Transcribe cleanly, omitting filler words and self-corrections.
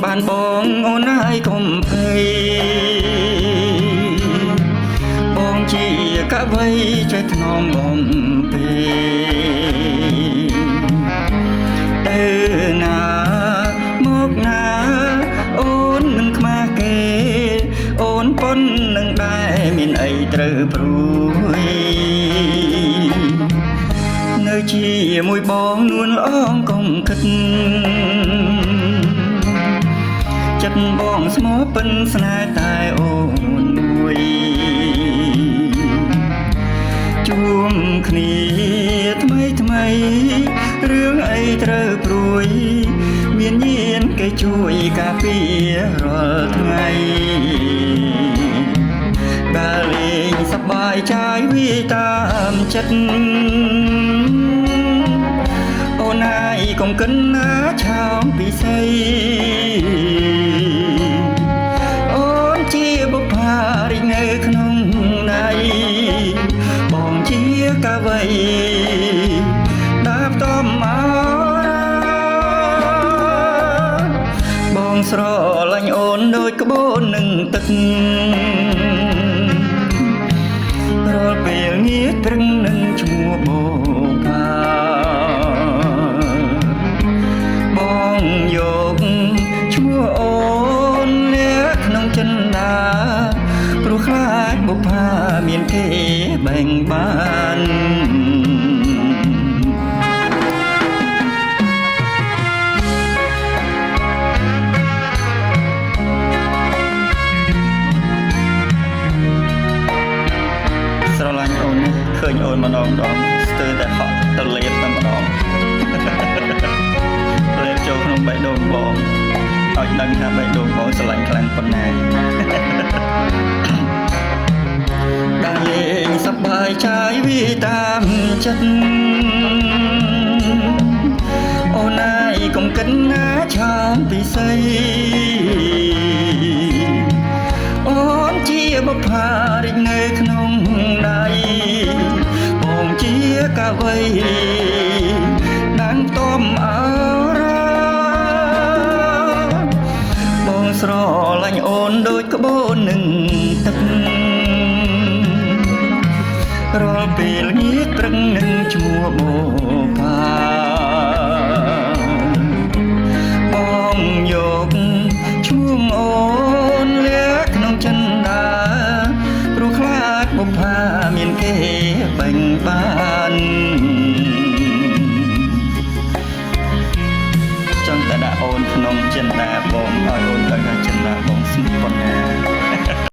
បានបងអូនហើយកុំភ័យបងជាកវីចេះថ្នមបំពេទៅណាមកណាអូនមិនខ្មាស់គេអូនប៉ុននឹងដែរមានអីត្រូវព្រួយនៅជាមួយបងនួនល្អងកុំគិតចិត្តបងស្មោះពិនស្នេហ៍តែអូនមួយជួមគ្នាថ្មីរឿងអីត្រូវព្រួយមានញៀនគេជួយការពាររាល់ថ្ងៃដើរលេងសប្បាយចាយវាតាមចិត្តអូនហើយកុំកិនណាឆោមពិសីអូនជាបុប្ផារីកនៅក្នុងដៃបងជាកវីដាបតំមកបងស្រឡាញ់អូនដូចក្បូននឹងទឹករាល់ពេលងាកត្រឹងនឹងឈ្មោះបផាបងយកឈ្មោះអូនលាក់ក្នុងចិន្តាព្រោះខ្លាចបុប្ផាមានគេបែងបានស្រឡាញ់អូននេះឃើញអូនម្ដងស្ទើរតែហក់ទៅលេបតែម្ដងលេបចូលក្នុងបេះដូងបងឲ្យដឹងថាបេះដូងបងស្រឡាញ់ខ្លាំងប៉ុណ្ណាដើរលេងសប្បាយចាយវាតាមចិត្តអូនឯងកុំគិតណាឆាមពិសីអូនជាបុប្ផារីកនៅក្នុងដៃបងជាកវីដាំងតំអរបងស្រឡាញ់អូនដូចក្បូននឹងទឹករាល់ពេលងាកត្រឹងនឹងឈ្មោះបុប្ផាបងយកឈ្មោះអូនលាក់ក្នុងចិន្តាព្រោះខ្លាចបុប្ផាមានគេបែងបានចង់តែដាក់អូនក្នុងចិន្តាបងឲ្យអូនដឹងថាចិន្តាបងស្មោះប៉ុណ្ណា